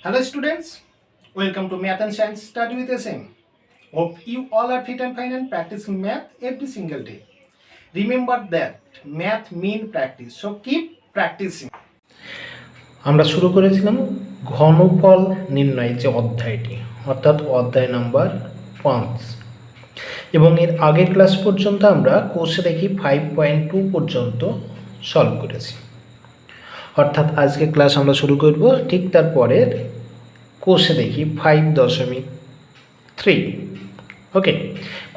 Hello students, welcome to Math and Science Study with SM. Hope you all are fit and fine and practicing math every single day. Remember that math mean practice, so keep practicing. আমরা শুরু করেছিলাম ঘনফল নির্ণয় যে অধ্যায়টি, অর্থাৎ অধ্যায় number 5, এবং এর আগের ক্লাস পর্যন্ত আমরা কোর্সে দেখি 5.2 পর্যন্ত সলভ করেছি। অর্থাৎ আজকে ক্লাস আমরা শুরু করব ঠিক তারপরের কোর্সে দেখি 5.3। ওকে,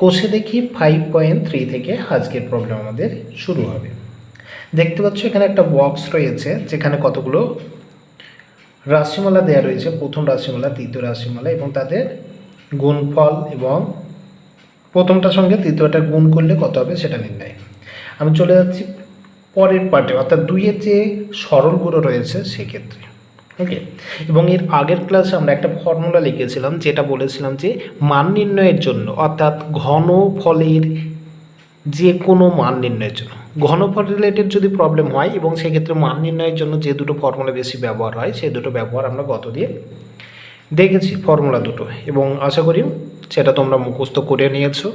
কোর্সে দেখি 5.3 থেকে আজকের প্রবলেম আমাদের শুরু হবে। দেখতে পাচ্ছ এখানে একটা বক্স রয়েছে যেখানে কতগুলো রাশিমালা দেওয়া রয়েছে, প্রথম রাশিমালা, তৃতীয় রাশিমালা এবং তাদের গুণফল, এবং প্রথমটার সঙ্গে তৃতীয়টা গুণ করলে কত হবে সেটা নির্ণয়। আমি চলে যাচ্ছি পরের পার্টে, অর্থাৎ 2-এর যে সরলগুলো রয়েছে সেক্ষেত্রে। ওকে, এবং এর আগের ক্লাসে আমরা একটা ফর্মুলা লিখেছিলাম যেটা বলেছিলাম যে মান নির্ণয়ের জন্য, অর্থাৎ ঘনফলের যে কোনো মান নির্ণয়ের জন্য, ঘনফল রিলেটেড যদি প্রবলেম হয় এবং সেক্ষেত্রে মান নির্ণয়ের জন্য যে দুটো ফর্মুলা বেশি ব্যবহার হয় সেই দুটো ব্যবহার আমরা গতদিন দেখেছি, ফর্মুলা দুটো, এবং আশা করি সেটা তোমরা মুখস্থ করে নিয়েছো।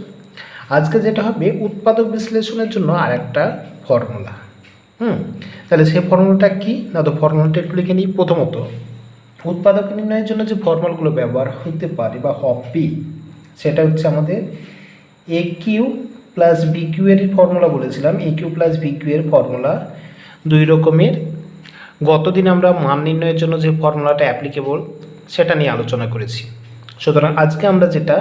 আজকে যেটা হবে উৎপাদক বিশ্লেষণের জন্য আর একটা ফর্মুলা। তাহলে সেই ফর্মুলাটা কি না, তো ফর্মুলাটা একটু লিখে নিই। প্রথমত উৎপাদক নির্ণয়ের জন্য যে ফর্মুলাগুলো ব্যবহার হতে পারে বা হবে সেটা হচ্ছে আমাদের এ কিউ প্লাস বি কিউ এর ফর্মুলা বলেছিলাম। এ কিউ প্লাস বি কিউ এর ফর্মুলা দুই রকমের। গতদিন আমরা মান নির্ণয়ের জন্য যে ফর্মুলাটা অ্যাপ্লিকেবল সেটা নিয়ে আলোচনা করেছি। সুতরাং আজকে আমরা যেটা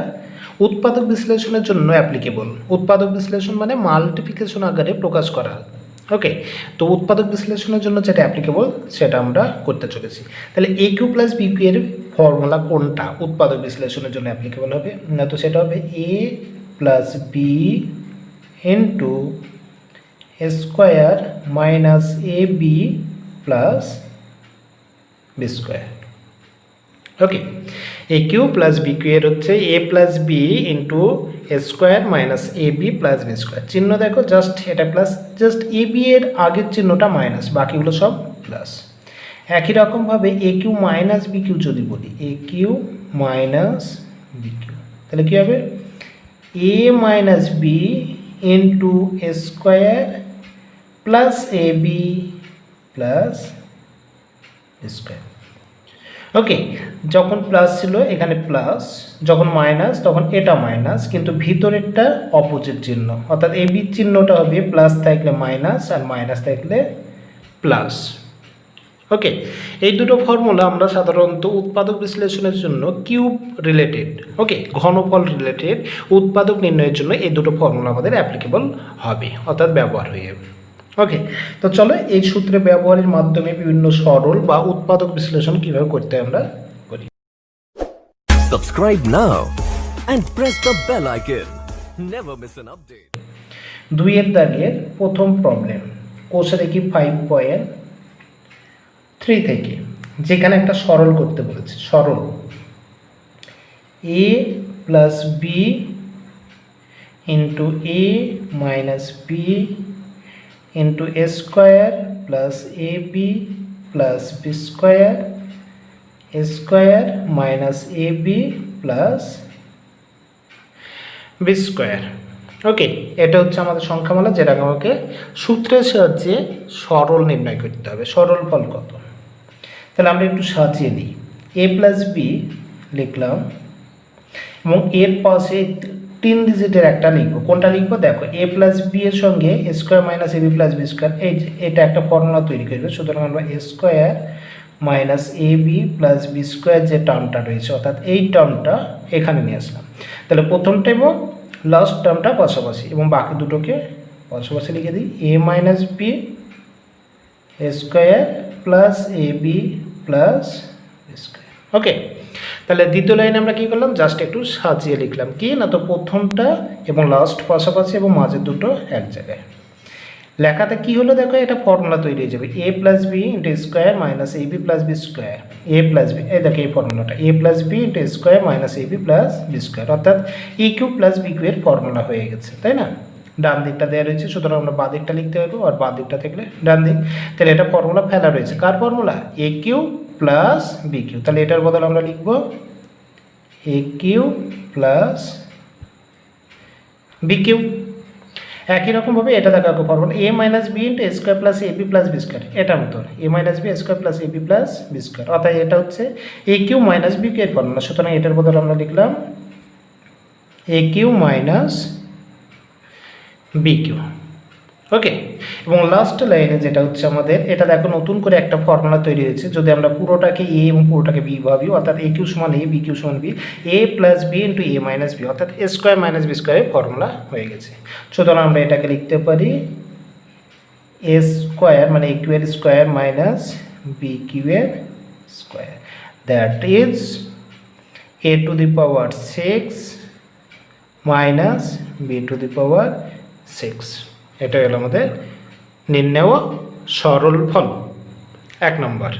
উৎপাদক বিশ্লেষণের জন্য অ্যাপ্লিকেবল, উৎপাদক বিশ্লেষণ মানে মাল্টিপ্লিকেশন আকারে প্রকাশ করা। ওকে, তো উৎপাদক বিশ্লেষণের জন্য যেটা অ্যাপ্লিকেবল সেটা আমরা করতে চলেছি। তাহলে এ কিউ প্লাস বি কিউ এর ফর্মুলা কোনটা উৎপাদক বিশ্লেষণের জন্য অ্যাপ্লিকেবল হবে না, তো সেটা হবে A plus B into square minus A B plus B square. Okay, A cube plus B cube এর হচ্ছে A plus B into square minus A B plus B square. চিহ্ন দেখো, জাস্ট এটা প্লাস, জাস্ট এ বি এর আগের চিহ্নটা minus, বাকিগুলো সব প্লাস। একই রকমভাবে A cube minus B cube যদি বলি, A cube minus B cube, তাহলে কী হবে A minus B into square plus A B plus square. Okay, যখন প্লাস ছিল এখানে প্লাস, যখন মাইনাস তখন এটা মাইনাস, কিন্তু ভিতরেরটা অপোজিট চিহ্ন, অর্থাৎ এ বি চিহ্নটা হবে প্লাস থাকলে মাইনাস আর মাইনাস থাকলে প্লাস। ওকে, এই দুটো ফর্মুলা আমরা সাধারণত উৎপাদক বিশ্লেষণের জন্য কিউব রিলেটেড, ওকে, ঘনফল রিলেটেড উৎপাদক নির্ণয়ের জন্য এই দুটো ফর্মুলা আমাদের অ্যাপ্লিকেবল হবে, অর্থাৎ ব্যবহার হয়ে যাবে। ওকে, তো চলো এই সূত্রে ব্যবহারের মাধ্যমে বিভিন্ন সরল বা উৎপাদক বিশ্লেষণ কিভাবে করতে আমরা করি। Subscribe now and press the bell icon. Never miss an update. 2-এর দাগের প্রথম প্রবলেম, কোষে দেখি 5.3 থেকে, যেখানে একটা সরল করতে বলেছে। সরল এ plus B into a minus B into A square plus A B plus B square, A square minus A B plus B square. ওকে, এটা হচ্ছে আমাদের সংখ্যামালা, যেটা আমাকে সূত্রের সাহায্যে সরল নির্ণয় করতে হবে। সরল ফল কত, তাহলে আমরা একটু সাজিয়ে নিই। এ প্লাস বি লিখলাম এবং এর পাশে 3 ডিজিটের একটা লিখবো। কোনটা লিখবো দেখো, এ প্লাস বি এর সঙ্গে square minus A B plus B square, এটা একটা ফর্মুলা তৈরি করবে। সুতরাং আমরা এ square minus A B plus B square যে টার্মটা রয়েছে, অর্থাৎ এই টার্মটা এখানে নিয়ে আসলাম। তাহলে প্রথমটা এবং লাস্ট টার্মটা পাশাপাশি এবং বাকি দুটোকে পাশাপাশি লিখে দিই। এ minus B square plus A B plus B square. ওকে, তাহলে দ্বিতীয় লাইনে আমরা কী করলাম, জাস্ট একটু সাজিয়ে লিখলাম কি না, তো প্রথমটা এবং লাস্ট পাশাপাশি এবং মাঝের দুটো এক জায়গায়। লেখাতে কি হলো দেখো, এটা ফর্মুলা তৈরি হয়ে যাবে। A plus B into square minus A B plus B square, A plus B, এই দেখো এই ফর্মুলাটা A plus B into square minus A B plus B square, অর্থাৎ A cube plus B cube এর formula হয়ে গেছে, তাই না। ডান দিকটা দেওয়া রয়েছে, সুতরাং আমরা বাঁ দিকটা লিখতে পারবো, আর বাঁ দিকটা থাকলে ডান দিক। তাহলে এটা ফর্মুলা ফেলা রয়েছে, কার formula, A cube plus B cube. তাহলে এটার বদলে আমরা লিখব এ কিউ প্লাস বি কিউ। একই রকমভাবে এটা দেখো formula A minus B into A square plus A B plus B square, এটার মতো এ minus B square plus A B plus B square, অর্থাৎ এটা হচ্ছে এ কিউ মাইনাস বি কিউ এর ফর্মুলা। সুতরাং এটার বদলে আমরা লিখলাম এ কিউ মাইনাস বি কিউ। ওকে, এবং লাস্ট লাইনে যেটা হচ্ছে আমাদের, এটা দেখো নতুন করে একটা ফর্মুলা তৈরি হয়েছে। যদি আমরা পুরোটাকে এ এবং পুরোটাকে বি ভাবি, অর্থাৎ এ কিউ সমান এ, বি কিউ সমান B, A plus B into a minus B, অর্থাৎ এ স্কোয়ার মাইনাস বি স্কোয়ারের ফর্মুলা হয়ে গেছে। সুতরাং আমরা এটাকে লিখতে পারি এ স্কোয়ার মানে এ কিউ এর স্কোয়ার মাইনাস বি কিউ এর square, that is A to the power 6 minus B to the power 6। এটা হলো আমাদের নির্ণেয় সরল ফল 1 নম্বর।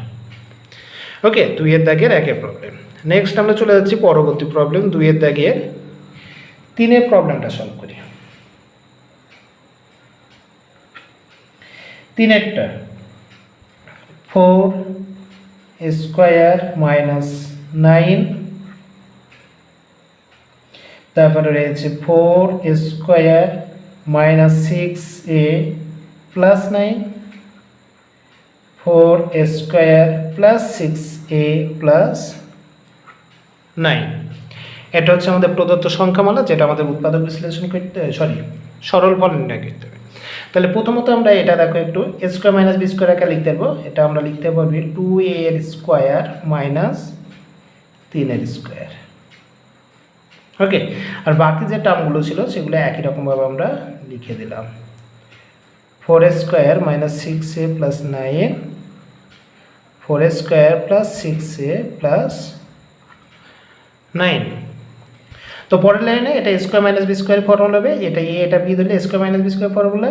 ওকে, 2 এর দাগের 1 এর প্রবলেম। নেক্সট আমরা চলে যাচ্ছি পরবর্তী প্রবলেম 2 এর দাগের 3 এর প্রবলেমটা সলভ করি। 3 এরটা 4 স্কোয়ার মাইনাস 9, তারপরে রয়েছে 4 square minus 6a plus 9, 4 square plus 6a plus 9। এটা হচ্ছে আমাদের প্রদত্ত সংখ্যামালা, যেটা আমাদের উৎপাদক বিশ্লেষণ করতে সরল ফল নির্ণয় করতে হবে। তাহলে প্রথমত আমরা এটা দেখো একটু এ স্কোয়ার মাইনাস বি স্কোয়ার একা লিখতে পারবো। এটা আমরা লিখতে পারবি 2a এর স্কোয়ার মাইনাস 3 এর স্কোয়ার। ওকে, আর বাকি যে টার্মগুলো ছিল সেগুলো একই রকমভাবে আমরা লিখে দিলাম 4 square minus 6a plus 9, 4 square plus 6a plus 9। তো পরের লাইনে এটা square minus B square formula হবে, এটা এ এটা বি ধরলে square minus B square formula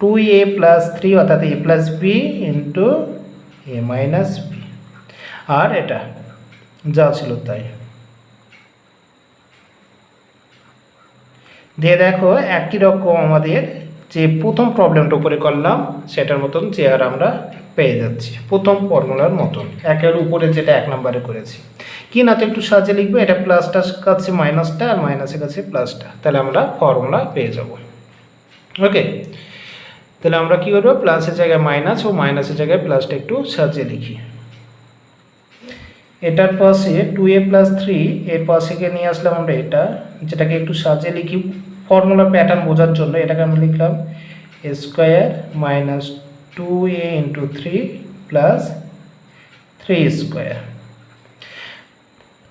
2a plus 3 অর্থাৎ a plus B into a minus b, আর এটা যা ছিল তাই দিয়ে দেখো একই রকম আমাদের যে প্রথম প্রবলেমটা উপরে করলাম সেটার মতন চেয়ার আমরা পেয়ে যাচ্ছি, প্রথম ফর্মুলার মতন একের উপরে যেটা 1 নম্বরে করেছি। কি না তো একটু সাজিয়ে লিখবো, এটা প্লাসটার কাছে মাইনাসটা আর মাইনাসের কাছে প্লাসটা, তাহলে আমরা ফর্মুলা পেয়ে যাব। ওকে, তাহলে আমরা কি করবো, প্লাসের জায়গায় মাইনাস ও মাইনাসের জায়গায় প্লাসটা একটু সাজিয়ে লিখি। এটার পাশে 2a প্লাস 3 এর পাশে গিয়ে নিয়ে আসলাম আমরা এটা, যেটাকে একটু সাজিয়ে লিখি ফর্মুলা প্যাটার্ন বোঝার জন্য। এটাকে আমরা লিখলাম A square minus 2a into 3 plus 3 square,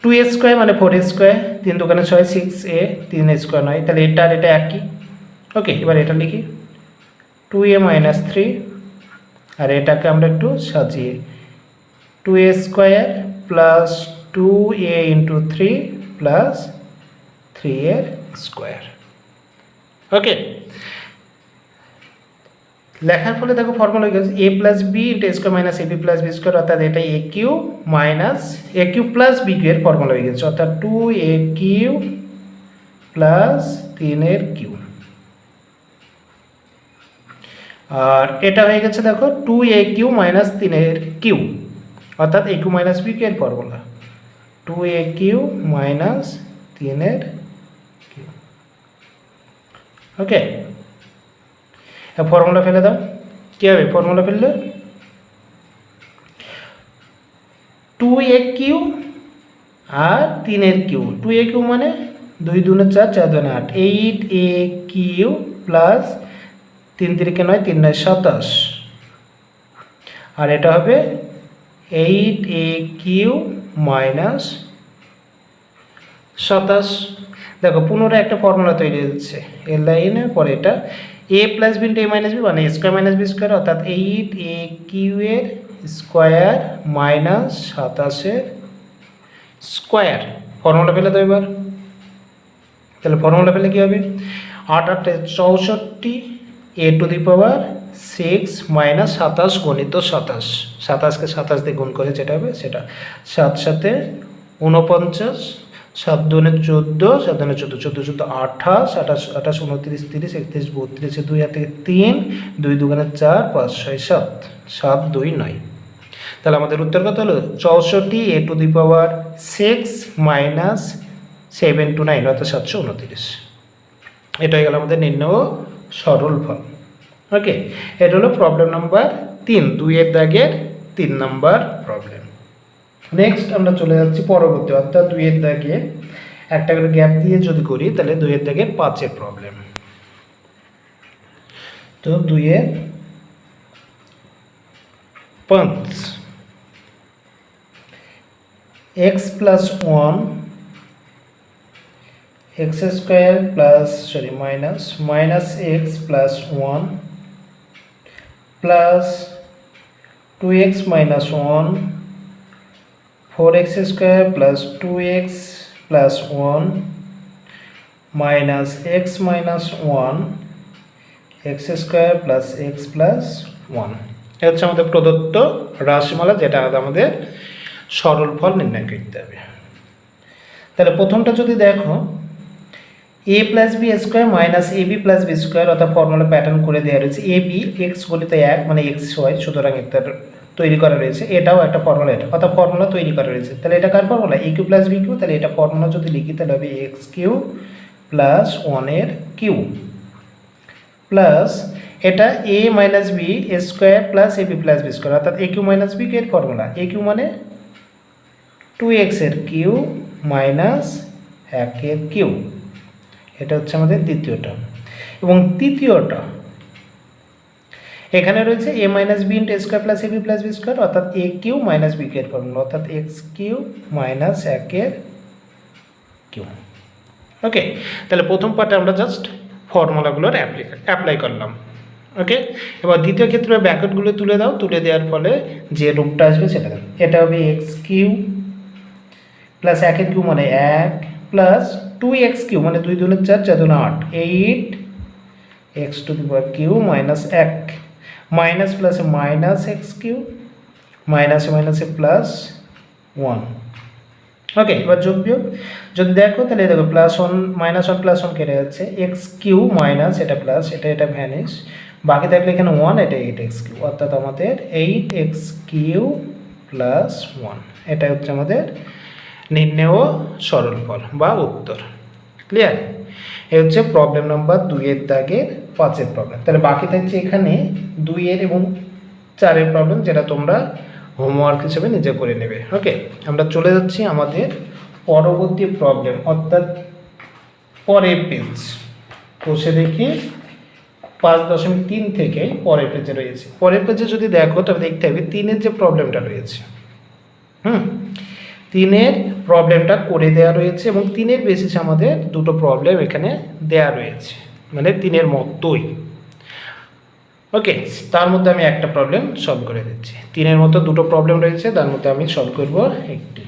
2a square মানে 4a স্কোয়ার, 3 দোকানে 6 6a, 3 স্কোয়ার নয়, তাহলে এটা আর এটা একই। ওকে, এবার এটা লিখি 2a মাইনাস 3, আর এটাকে আমরা একটু সাজিয়ে 2a square plus 2a into 3 plus 3 এর স্কোয়ার। ওকে, লেখার ফলে দেখো ফর্মুলা হয়ে গেছে এ plus B into A square minus A B plus B square, অর্থাৎ এটা এ কিউ মাইনাস এ কিউ প্লাস বি কিউ এর ফর্মুলা হয়ে গেছে, অর্থাৎ 2a কিউ প্লাস 3 এর কিউ। আর এটা হয়ে গেছে দেখো 2a কিউ মাইনাস 3 এর কিউ, অর্থাৎ A cube minus B cube এর ফর্মুলা 2a কিউ মাইনাস 3 এর কিউ। ওকে, ফর্মুলা ফেলে দাও। কী হবে ফর্মুলা ফেললে 2a কিউ আর 3 এর কিউ, 2a কিউ মানে 2 দুগুণে 4 4 দুগুণে 8, 8a কিউ প্লাস 3 3 9 3 9 27, আর এটা হবে 8a কিউ মাইনাস 27। দেখো পুনরায় একটা ফর্মুলা তৈরি হচ্ছে এর লাইনের পরে, এটা এ plus B into a minus B মানে এ স্কোয়ার মাইনাস বি স্কোয়ার, অর্থাৎ 8a কিউ এর স্কোয়ার মাইনাস 27 এর স্কোয়ার। ফর্মুলা পেলে তো এবার, তাহলে ফর্মুলা পেলে কী হবে 8 8 64 এ টু দি পাওয়ার 6 মাইনাস 27 গণিত 27, 27কে 27 দিয়ে গুণ করে যেটা হবে সেটা 7 7 49, 7 2 14, 7 2 14 14 14 28 28 28 29 30 31 32, 2 হাতে 3, 2 দুগুণে 4 5 6 7 7 2 9। তাহলে আমাদের উত্তর কত হলো 64 a⁻6 - 729 অর্থাৎ 729। এটা হয়ে গেল আমাদের নির্ণয় সরল ফল। ওকে, এটা হলো প্রবলেম নাম্বার 3, 2-এর দাগের 3 নাম্বার প্রবলেম। নেক্সট আমরা চলে যাচ্ছি পরবর্তী, অর্থাৎ 2-এর দাগে একটা করে গ্যাপ দিয়ে যদি করি তাহলে 2-এর দাগের 5-এর প্রবলেম। তো 2-এর 5 x plus 1 x square plus minus x plus 1 plus 2x minus 1 4x square plus 2x plus 1 minus x minus 1 x square plus x plus 1। এটা হচ্ছে আমাদের প্রদত্ত রাশিমালা, যেটা আমাদের সরল ফল নির্ণয় করতে হবে। তাহলে প্রথমটা যদি দেখো a plus B square minus A B plus B square, অর্থাৎ ফর্মুলা প্যাটার্ন করে দেওয়া রয়েছে। এ বি এক্স বলিতে 1 মানে এক্স হয়, সুতরাং এটা তৈরি করা রয়েছে। এটাও একটা ফর্মুলা, এটা অর্থাৎ ফর্মুলা তৈরি করা রয়েছে। তাহলে এটা কার formula? A cube plus B cube. তাহলে এটা ফর্মুলা যদি লিখি তাহলে হবে এক্স কিউ প্লাস 1-এর কিউ প্লাস এটা A minus B square plus A B plus B square, অর্থাৎ এ কিউ মাইনাস বি এর ফর্মুলা। এ কিউ মানে 2x-এর কিউ মাইনাস 1-এর কিউ। এটা হচ্ছে আমাদের দ্বিতীয়টা। এবং তৃতীয়টা এখানে রয়েছে A minus B into square plus A B plus B square, অর্থাৎ এ কিউ মাইনাস বি এর ফর্মুলা, অর্থাৎ এক্স কিউ মাইনাস 1-এর কিউ। ওকে, তাহলে প্রথম পার্টে আমরা জাস্ট ফর্মুলাগুলোর অ্যাপ্লাই করলাম। ওকে, এবার দ্বিতীয় ক্ষেত্রে ব্র্যাকেটগুলো তুলে দাও, তুলে দেওয়ার ফলে যে রূপটা আসবে সেটা দেবে। এটা হবে এক্স কিউ প্লাস 1-এর কিউ মানে 1 প্লাস 2x কিউ মানে 2 2 4 4 2 8 8 x to the power q minus 1 minus plus minus x q মাইনাসে মাইনাসে প্লাস 1। ওকে, এবার যোগ বিয়োগ যদি দেখো তাহলে দেখো প্লাস 1 মাইনাস 1 প্লাস 1 কেটে যাচ্ছে, এক্স কিউ মাইনাস এটা প্লাস এটা ভ্যানিশ, বাকি থাকলে এখানে 1, এটা 8x কিউ, অর্থাৎ আমাদের 8x কিউ প্লাস 1। এটা হচ্ছে আমাদের নির্ণেয় সরল ফল বা উত্তর। ক্লিয়ার? এই হচ্ছে প্রবলেম নাম্বার 2-এর দাগের 5-এর প্রবলেম। তাহলে বাকি থাকছে এখানে 2-এর এবং 4-এর প্রবলেম, যেটা তোমরা হোমওয়ার্ক হিসেবে নিজে করে নেবে। ওকে, আমরা চলে যাচ্ছি আমাদের পরবর্তী প্রবলেম, অর্থাৎ পরের পেজ। বসে দেখি 5.3 থেকে পরের পেজে রয়েছে। পরের পেজে যদি দেখো তবে দেখতে হবে 3-এর যে প্রবলেমটা রয়েছে, 3-এর প্রবলেমটা করে দেওয়া রয়েছে এবং 3-এর বেসিসে আমাদের দুটো প্রবলেম এখানে দেওয়া রয়েছে, মানে 3-এর মতোই। ওকে, তার মধ্যে আমি একটা প্রবলেম সলভ করে দিচ্ছি। 3-এর মতো দুটো প্রবলেম রয়েছে, তার মধ্যে আমি সলভ করব একটি।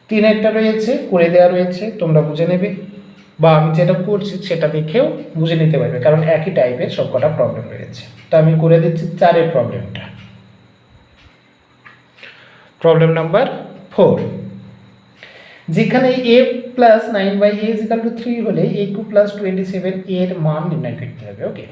3-একটা রয়েছে করে দেওয়া রয়েছে, তোমরা বুঝে নেবে বা আমি যেটা করছি সেটা দেখেও বুঝে নিতে পারবে, কারণ একই টাইপের সবকটা প্রবলেম রয়েছে। তা আমি করে দিচ্ছি 4-এর প্রবলেমটা। প্রবলেম নাম্বার 4, যেখানে a প্লাস 9/a = 3 হলে a কিউ প্লাস 27 এর মান নির্ণয় করতে হবে। ওকে,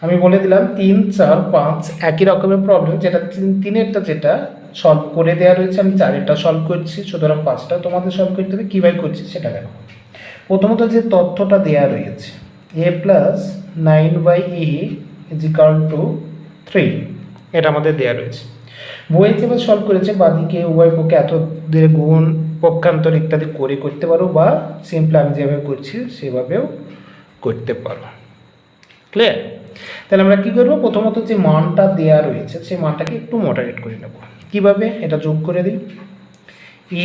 আমি বলে দিলাম 3, 4, 5 একই রকমের প্রবলেম, যেটা 3-এরটা যেটা সলভ করে দেওয়া রয়েছে আমি 4-এরটা সলভ করছি, সুতরাং 5টা তোমাদের সলভ করতে হবে। কীভাবে করছি সেটা দেখো। প্রথমত যে তথ্যটা দেওয়া রয়েছে a প্লাস 9/a = 3, এটা আমাদের দেওয়া রয়েছে। বইয়ে যেভাবে সলভ করেছে বাদিকে উভয় পক্ষে এত দিয়ে গুণ পক্ষান্তর ইত্যাদি করে করতে পারো, বা সিম্পলি আমি যেভাবে করছি সেভাবেও করতে পারো। ক্লিয়ার? তাহলে আমরা কী করবো, প্রথমত যে মানটা দেওয়া রয়েছে সেই মানটাকে একটু মডারেট করে নেব। কীভাবে? এটা যোগ করে দিই,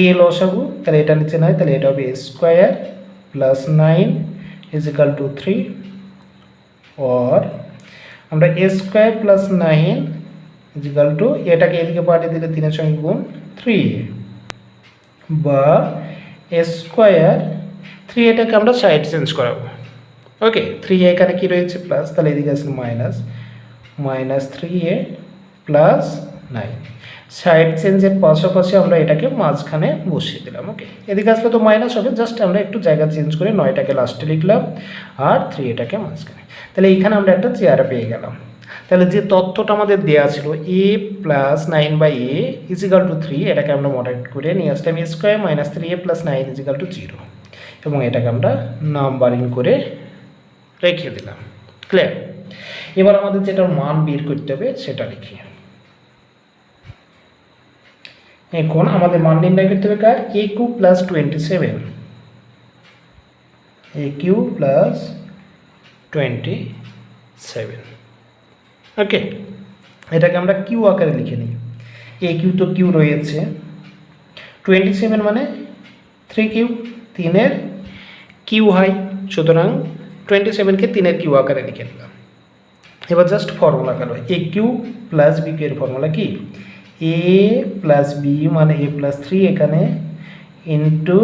এ লসাগু, তাহলে এটা নিচে নয়, তাহলে এটা হবে স্কোয়ার প্লাস 9 = 3, অর আমরা স্কোয়ার প্লাস 9 = এটাকে এদিকে পাঠিয়ে দিলে 3-এর সঙ্গে গুণ 3, বা স্কোয়ার 3 এটাকে আমরা সাইড চেঞ্জ করাবো। ওকে, 3 এখানে কি রয়েছে প্লাস, তাহলে এদিকে আসলে মাইনাস 3a প্লাস 9, সাইড চেঞ্জের পাশাপাশি আমরা এটাকে মাঝখানে বসিয়ে দিলাম। ওকে, এদিকে আসলে তো মাইনাস হবে, জাস্ট আমরা একটু জায়গা চেঞ্জ করে 9টাকে লাস্টে লিখলাম আর 3 এটাকে মাঝখানে। তাহলে এইখানে আমরা একটা চেয়ার পেয়ে গেলাম। তাহলে যে তথ্যটা আমাদের দেওয়া ছিল এ প্লাস 9/a ইজিক্যাল টু 3, এটাকে আমরা মডারেট করে নিয়ে আসলাম a square minus 3a plus 9 equal to 0, এবং এটাকে আমরা নাম্বারিং করে রেখে দিলাম। ক্লিয়ার? এবার আমাদের যেটার মান বের করতে হবে সেটা লিখি। এখন আমাদের মান নির্ণয় করতে হবে কার? a cube plus 27, a cube plus 27। ওকে, এটাকে আমরা কিউ আকারে লিখে নিই। এ কিউ তো কিউ রয়েছে, 27 মানে 3 কিউ, 3-এর কিউ হয়, সুতরাং 27কে 3-এর কিউ আকারে লিখে নিলাম। এবার জাস্ট ফর্মুলা কালো, এ কিউ প্লাস বি কিউ এর ফর্মুলা কি? এ প্লাস বি মানে এ প্লাস 3 এখানে ইন্টু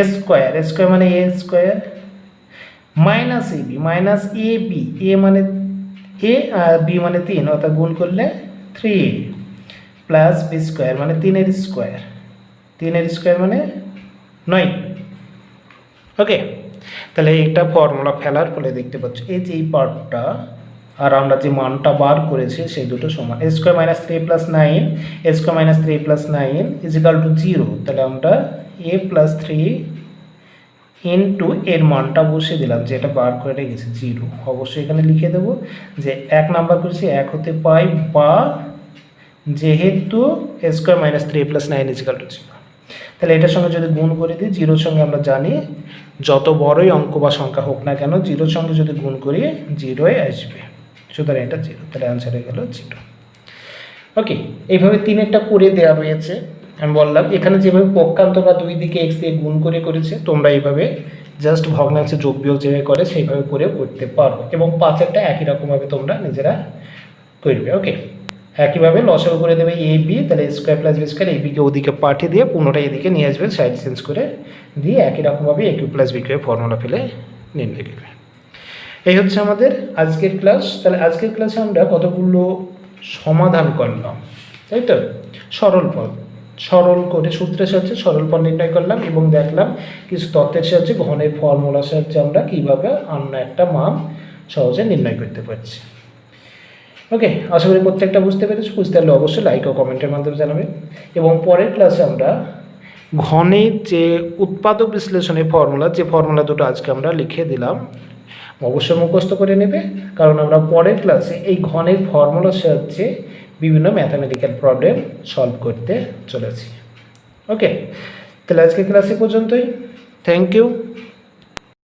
এ স্কোয়ার, এ স্কোয়ার মানে এ square minus A B, minus A B, এ মানে এ আর বি মানে 3, অর্থাৎ গুণ করলে 3a প্লাস বি স্কোয়ার মানে 3-এর স্কোয়ার, 3-এর স্কোয়ার মানে 9। ওকে, তাহলে এটা ফর্মুলা ফেলার ফলে দেখতে পাচ্ছ এই যে এই পার্টটা আর আমরা যে মানটা বার করেছি সেই দুটো সমান। A square minus 3 plus 9, A square minus 3 plus 9 equal to 0। তাহলে আমরা এ প্লাস 3 ইন্টু এর মানটা বসিয়ে দিলাম, যে এটা বার করে রেখেছি 0, অবশ্যই এখানে লিখে দেবো যে 1 নাম্বার করেছি 1 হতে পাই, বা যেহেতু A square minus 3 plus 9 equal to 0, তাহলে এটার সঙ্গে যদি গুণ করে দিই, 0-র সঙ্গে আমরা জানি যত বড়ই অঙ্ক বা সংখ্যা হোক না কেন 0-র সঙ্গে যদি গুণ করি 0-ই আসবে, সুতরাং এটা 0, তাহলে অ্যান্সার হয়ে গেল 0। ওকে, এইভাবে 3-এরটা করে দেওয়া রয়েছে। আমি বললাম এখানে যেভাবে পক্ষান্ত বা দুই দিকে এক্স দিয়ে গুণ করে করেছে, তোমরা এইভাবে জাস্ট ভগ্নাংশে যোগ বিয়োগ যেভাবে করে সেইভাবে করে করতে পারো, এবং 5-এরটা একই রকমভাবে তোমরা নিজেরা করবে। ওকে, একইভাবে লসাগু করে দেবে এ বি, তাহলে এ স্কোয়ার প্লাস বি স্কোয়ার, এ বিকে ওদিকে পাঠিয়ে দিয়ে পুনরায় এদিকে নিয়ে আসবে, সাইড চেঞ্জ করে দিয়ে একই রকমভাবে A cube plus B cube formula ফেলে নির্ণয় করবে। এই হচ্ছে আমাদের আজকের ক্লাস। তাহলে আজকের ক্লাসে আমরা কতগুলো সমাধান করলাম, তাই তো? সরল করে সূত্রের সাহায্যে সরল পদ নির্ণয় করলাম, এবং দেখলাম কিছু তথ্যের সাহায্যে ঘনের ফর্মুলার সাহায্যে আমরা কীভাবে অন্য একটা মান সহজে নির্ণয় করতে পারছি। ওকে, আশা করি প্রত্যেকটা বুঝতে পেরেছি। বুঝতে পারলে অবশ্যই লাইক ও কমেন্টের মাধ্যমে জানাবে, এবং পরের ক্লাসে আমরা ঘনের যে উৎপাদক বিশ্লেষণের ফর্মুলা, যে ফর্মুলা দুটো আজকে আমরা লিখে দিলাম, অবশ্যই মুখস্থ করে নেবে, কারণ আমরা পরের ক্লাসে এই ঘনের ফর্মুলার সাহায্যে বিভিন্ন ম্যাথামেটিক্যাল প্রবলেম সলভ করতে চলেছি। ওকে, তাহলে আজকে ক্লাসে পর্যন্তই। Thank you.